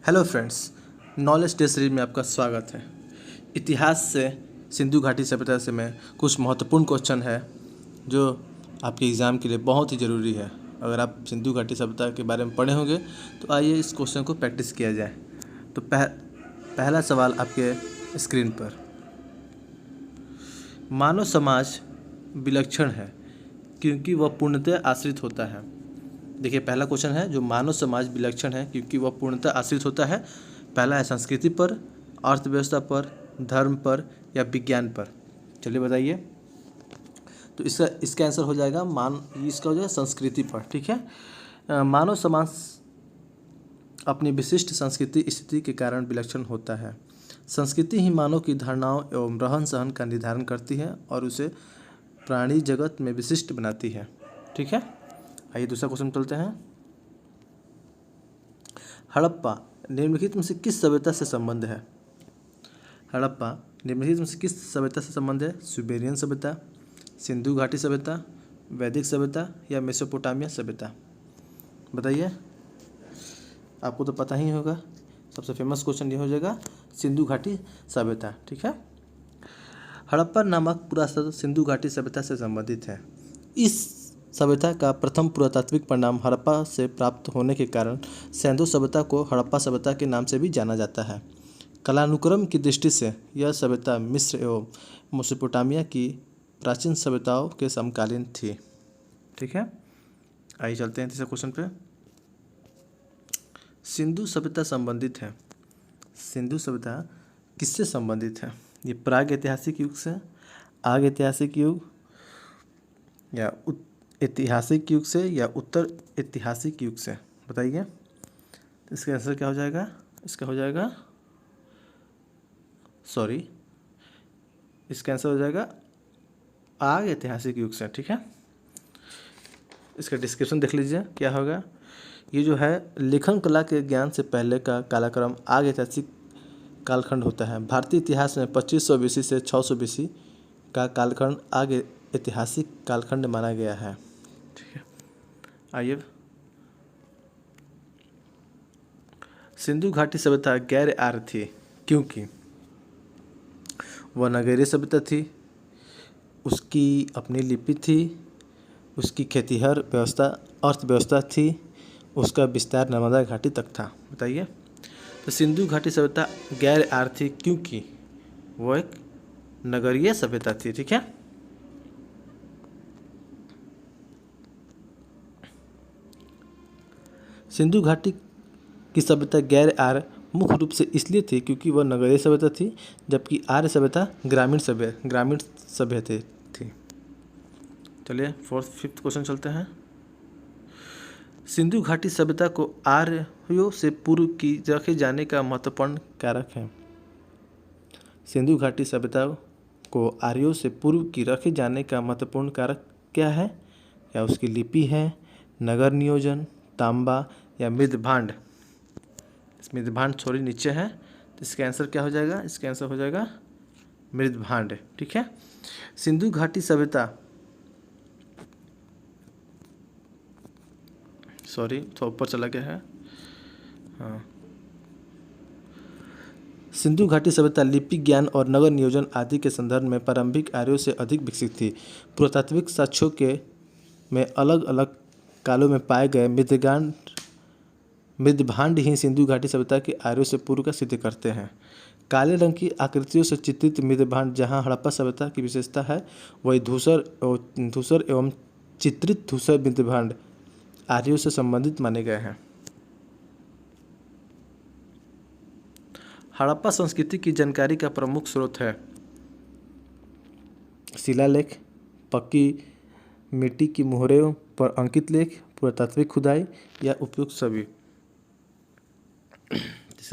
Hello friends, knowledge day series में आपका स्वागत है। इतिहास से सिंधु घाटी सभ्यता से में कुछ महत्वपूर्ण क्वेश्चन है जो आपके एग्ज़ाम के लिए बहुत ही ज़रूरी है। अगर आप सिंधु घाटी सभ्यता के बारे में पढ़े होंगे तो आइए इस क्वेश्चन को प्रैक्टिस किया जाए। तो पहला सवाल आपके स्क्रीन पर, मानव समाज विलक्षण है क्योंकि वह पूर्णतः आश्रित होता है। देखिए, पहला क्वेश्चन है जो मानव समाज विलक्षण है क्योंकि वह पूर्णतः आश्रित होता है। पहला है संस्कृति पर, अर्थव्यवस्था पर, धर्म पर या विज्ञान पर। चलिए बताइए। तो इसका आंसर हो जाएगा इसका हो जाएगा संस्कृति पर। ठीक है। मानव समाज अपनी विशिष्ट संस्कृति स्थिति के कारण विलक्षण होता है। संस्कृति ही मानव की धारणाओं एवं रहन सहन का निर्धारण करती है और उसे प्राणी जगत में विशिष्ट बनाती है। ठीक है। आइए दूसरा क्वेश्चन चलते हैं। हड़प्पा निम्नलिखित में से किस सभ्यता से संबंध है? हड़प्पा निम्नलिखित में से किस सभ्यता से संबंध है? सुमेरियन सभ्यता, सिंधु घाटी सभ्यता, वैदिक सभ्यता या मेसोपोटामिया सभ्यता? बताइए। आपको तो पता ही होगा, सबसे फेमस क्वेश्चन ये हो जाएगा सिंधु घाटी सभ्यता। ठीक है। हड़प्पा नामक पुरातत्व सिंधु घाटी सभ्यता से संबंधित है। इस सभ्यता का प्रथम पुरातात्विक परिणाम हड़प्पा से प्राप्त होने के कारण सिंधु सभ्यता को हड़प्पा सभ्यता के नाम से भी जाना जाता है। कालानुक्रम की दृष्टि से यह सभ्यता मिस्र एवं मेसोपोटामिया की प्राचीन सभ्यताओं के समकालीन थी। ठीक है। आइए चलते हैं तीसरे क्वेश्चन पे। सिंधु सभ्यता संबंधित है। सिंधु सभ्यता किससे संबंधित है? ये प्राग ऐतिहासिक युग से, आग ऐतिहासिक युग या ऐतिहासिक युग से या उत्तर ऐतिहासिक युग से? बताइए। तो इसका आंसर क्या हो जाएगा? इसका हो जाएगा इसका आंसर हो जाएगा आग ऐतिहासिक युग से। ठीक है। इसका डिस्क्रिप्शन देख लीजिए क्या होगा। ये जो है लेखन कला के ज्ञान से पहले का कालक्रम आग ऐतिहासिक कालखंड होता है। भारतीय इतिहास में 2500 BC से 600 BC का कालखंड आग ऐतिहासिक कालखंड माना गया है। ठीक है। आइए, सिंधु घाटी सभ्यता गैर आर्य थी क्योंकि वह नगरीय सभ्यता थी, उसकी अपनी लिपि थी, उसकी खेतीहर व्यवस्था अर्थव्यवस्था थी, उसका विस्तार नर्मदा घाटी तक था। बताइए। तो सिंधु घाटी सभ्यता गैर आर्य थी क्योंकि वह एक नगरीय सभ्यता थी। ठीक है। सिंधु घाटी की सभ्यता गैर आर्य मुख्य रूप से इसलिए थी क्योंकि वह नगरीय सभ्यता थी, जबकि आर्य सभ्यता ग्रामीण सभ्य थी। चलिए फिफ्थ क्वेश्चन चलते हैं। सिंधु घाटी सभ्यता को आर्यों से पूर्व की रखे जाने का महत्वपूर्ण कारक है। सिंधु घाटी सभ्यता को आर्यों से पूर्व की रखे जाने का महत्वपूर्ण कारक क्या है? क्या उसकी लिपि है, नगर नियोजन, तांबा या मृदभांड? मृदभांड थोड़ी नीचे है, तो इसका आंसर क्या हो जाएगा? इसका आंसर हो जाएगा मृदभांड। ठीक है। सिंधु घाटी सभ्यता थोड़ा ऊपर चला गया है। हाँ, सिंधु घाटी सभ्यता लिपि ज्ञान और नगर नियोजन आदि के संदर्भ में प्रारंभिक आर्यों से अधिक विकसित थी। पुरातात्विक साक्ष्यों के में अलग अलग कालों में पाए गए मृदभांड ही सिंधु घाटी सभ्यता के आर्यों से पूर्व का सिद्ध करते हैं। काले रंग की आकृतियों से चित्रित मृदभांड जहां हड़प्पा सभ्यता की विशेषता है, वही धूसर एवं चित्रित धूसर मृदभांड आर्यों से संबंधित माने गए हैं। हड़प्पा संस्कृति की जानकारी का प्रमुख स्रोत है शिलालेख, पक्की मिट्टी की मोहरों पर अंकित लेख, पुरातात्विक खुदाई या उपयुक्त सभी?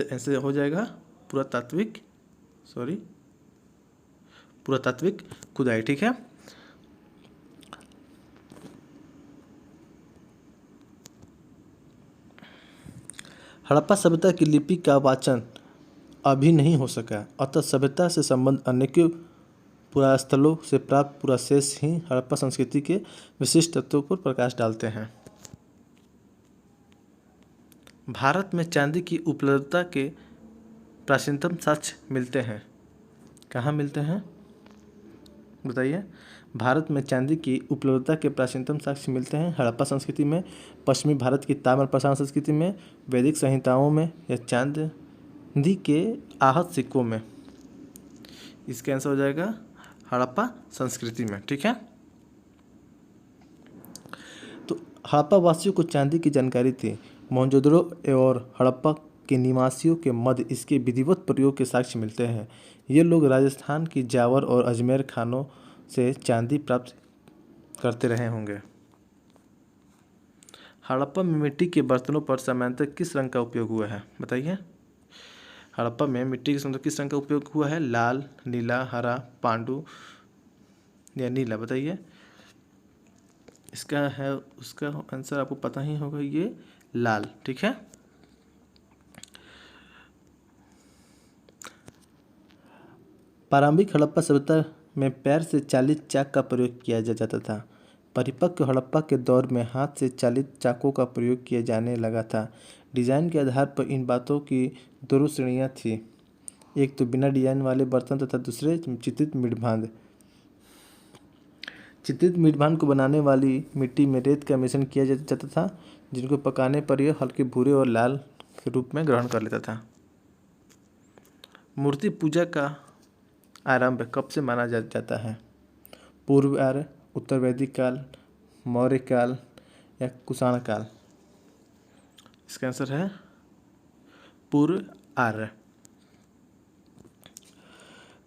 ऐसे हो जाएगा पुरातात्विक खुदाई। ठीक है। हड़प्पा सभ्यता की लिपि का वाचन अभी नहीं हो सका, अतः सभ्यता से संबंध अनेकों पुरास्थलों से प्राप्त पुराशेष ही हड़प्पा संस्कृति के विशिष्ट तत्वों पर प्रकाश डालते हैं। भारत में चांदी की उपलब्धता के प्राचीनतम साक्ष्य मिलते हैं। कहाँ मिलते हैं बताइए। भारत में चांदी की उपलब्धता के प्राचीनतम साक्ष्य मिलते हैं हड़प्पा संस्कृति में, पश्चिमी भारत की ताम्र प्रसारण संस्कृति में, वैदिक संहिताओं में या चांदी के आहत सिक्कों में। इसका आंसर हो जाएगा हड़प्पा संस्कृति में। ठीक है, तो हड़प्पा वासियों को चांदी की जानकारी थी। मोहनजोदड़ो और हड़प्पा के निवासियों के मध्य इसके विधिवत प्रयोग के साक्ष्य मिलते हैं। ये लोग राजस्थान की जावर और अजमेर खानों से चांदी प्राप्त करते रहे होंगे। हड़प्पा में मिट्टी के बर्तनों पर सामान्यतः किस रंग का उपयोग हुआ है बताइए। हड़प्पा में मिट्टी के बर्तनों किस रंग का उपयोग हुआ है? लाल, नीला, हरा, पांडु या नीला। बताइए। उसका आंसर आपको पता ही होगा, ये लाल। ठीक है, प्रारंभिक हड़प्पा सभ्यता में पैर से चालित चाक का प्रयोग किया जाता था। परिपक्व हड़प्पा के दौर में हाथ से चालित चाकों का प्रयोग किया जाने लगा था। डिजाइन के आधार पर इन बातों की दो श्रेणियां थी, एक तो बिना डिजाइन वाले बर्तन तथा दूसरे चित्रित मीठभांड। चित्रित मीठभांड को बनाने वाली मिट्टी में रेत का मिश्रण किया जाता था, जिनको पकाने पर यह हल्के भूरे और लाल के रूप में ग्रहण कर लेता था। मूर्ति पूजा का आरंभ कब से माना जाता है? पूर्व आर्य, उत्तर वैदिक काल, मौर्य काल या कुषाण काल। इसका आंसर है पूर्व आर्य।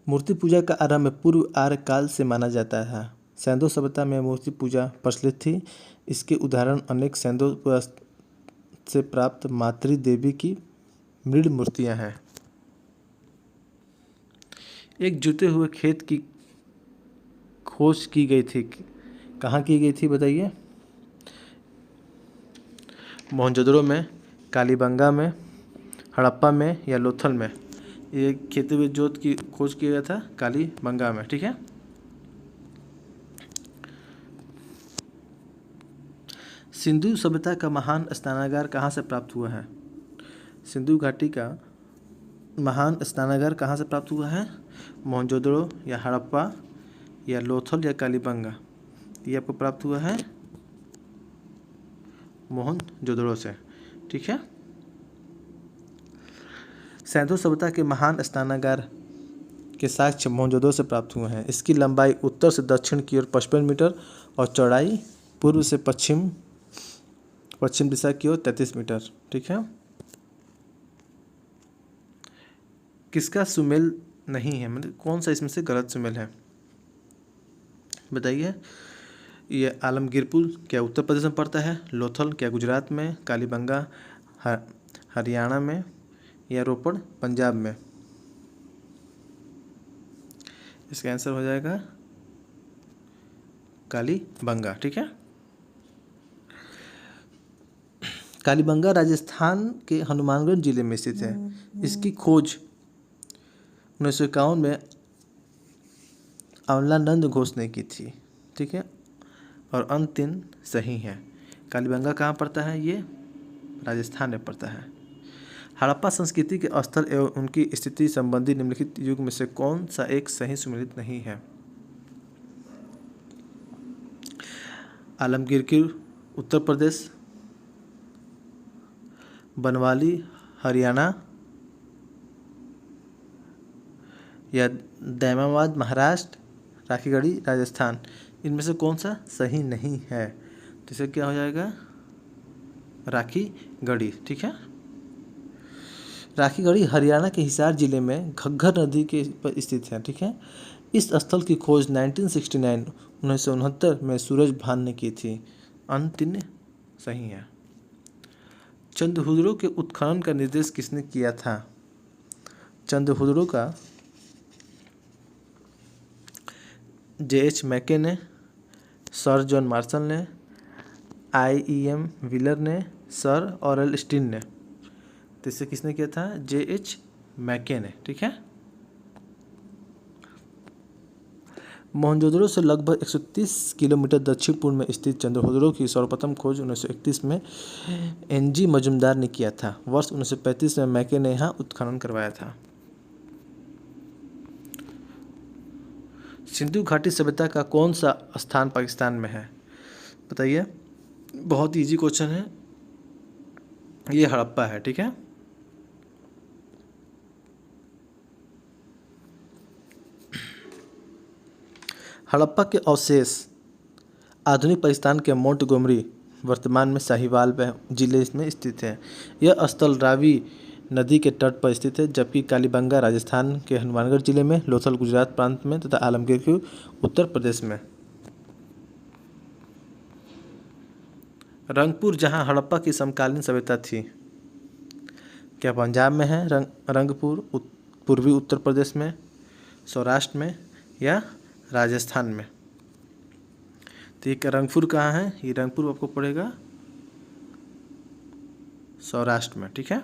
मूर्ति पूजा का आरंभ पूर्व आर्य काल से माना जाता है। सैंधव सभ्यता में मूर्ति पूजा प्रचलित थी। इसके उदाहरण अनेक सैंधव से प्राप्त मातृ देवी की मृद मूर्तियां हैं। एक जुते हुए खेत की खोज की गई थी, कहाँ की गई थी बताइए। मोहनजोदड़ो में, कालीबंगा में, हड़प्पा में या लोथल में। ये खेती हुए जोत की खोज किया गया था कालीबंगा में। ठीक है, सिंधु सभ्यता का महान स्नानागार कहाँ से प्राप्त हुआ है? सिंधु घाटी का महान स्नानागार कहाँ से प्राप्त हुआ है? मोहनजोदड़ो या हड़प्पा या लोथल या कालीबंगा। ये आपको प्राप्त हुआ है मोहनजोदड़ो से। ठीक है, सैंधव सभ्यता के महान स्नानागार के साक्ष्य मोहनजोदड़ो से प्राप्त हुए हैं। इसकी लंबाई उत्तर से दक्षिण की ओर 55 मीटर और चौड़ाई पूर्व से पश्चिम दिशा की ओर 33 मीटर। ठीक है, किसका सुमेल नहीं है, मतलब कौन सा इसमें से गलत सुमेल है बताइए। ये आलमगीर पुल क्या उत्तर प्रदेश में पड़ता है? लोथल क्या गुजरात में? कालीबंगा हरियाणा में या रोपड़ पंजाब में? इसका आंसर हो जाएगा कालीबंगा। ठीक है, कालीबंगा राजस्थान के हनुमानगढ़ जिले में स्थित है। इसकी खोज 1951 में अमलानंद घोष ने की थी। ठीक है, और अंतिम सही है। कालीबंगा कहाँ पड़ता है? ये राजस्थान में पड़ता है। हड़प्पा संस्कृति के स्थल एवं उनकी स्थिति संबंधी निम्नलिखित युग में से कौन सा एक सही सुमेलित नहीं है? आलमगीर की उत्तर प्रदेश, बनवाली हरियाणा या दैमाबाद महाराष्ट्र, राखीगढ़ी राजस्थान। इनमें से कौन सा सही नहीं है? तो इसे क्या हो जाएगा? राखीगढ़ी। ठीक है, राखीगढ़ी हरियाणा के हिसार जिले में घग्गर नदी के पर स्थित है। ठीक है, इस स्थल की खोज 1969 में सूरज भान ने की थी। अंतिम सही है। चंद्रहुदड़ो के उत्खनन का निर्देश किसने किया था? चंद्रहुदड़ो का J.H. मैके ने, सर जॉन मार्शल ने, I.E.M. व्हीलर ने, सर ऑरेल स्टीन ने। तो इसे किसने किया था? J.H. मैके ने। ठीक है, मोहनजोदड़ो से लगभग 130 किलोमीटर दक्षिण पूर्व में स्थित चंद्रहृदय की सर्वप्रथम खोज 1931 में एनजी मजूमदार ने किया था। वर्ष 1935 में मैके ने यहाँ उत्खनन करवाया था। सिंधु घाटी सभ्यता का कौन सा स्थान पाकिस्तान में है? बताइए। बहुत इजी क्वेश्चन है, ये हड़प्पा है। ठीक है, हड़प्पा के अवशेष आधुनिक पाकिस्तान के मोंटगोमरी, वर्तमान में साहिवाल जिले में स्थित है। यह स्थल रावी नदी के तट पर स्थित है, जबकि कालीबंगा राजस्थान के हनुमानगढ़ जिले में, लोथल गुजरात प्रांत में तथा आलमगीर की उत्तर प्रदेश में। रंगपुर, जहां हड़प्पा की समकालीन सभ्यता थी, क्या पंजाब में है रंगपुर, पूर्वी उत्तर प्रदेश में, सौराष्ट्र में या राजस्थान में? तो ये रंगपुर कहाँ है? ये रंगपुर आपको पड़ेगा सौराष्ट्र में। ठीक है,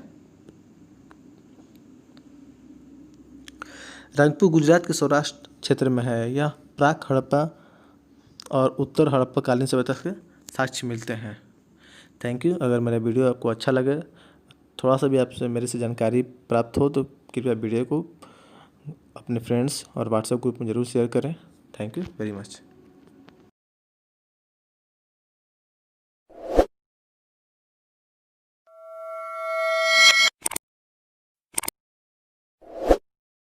रंगपुर गुजरात के सौराष्ट्र क्षेत्र में है। यह प्राक हड़प्पा और उत्तर हड़प्पा कालीन सभ्यता के साक्ष्य मिलते हैं। Thank you. अगर मेरा वीडियो आपको अच्छा लगे, थोड़ा सा भी आपसे मेरे से जानकारी प्राप्त हो, तो कृपया वीडियो को अपने फ्रेंड्स और व्हाट्सएप ग्रुप में ज़रूर शेयर करें। Thank you very much.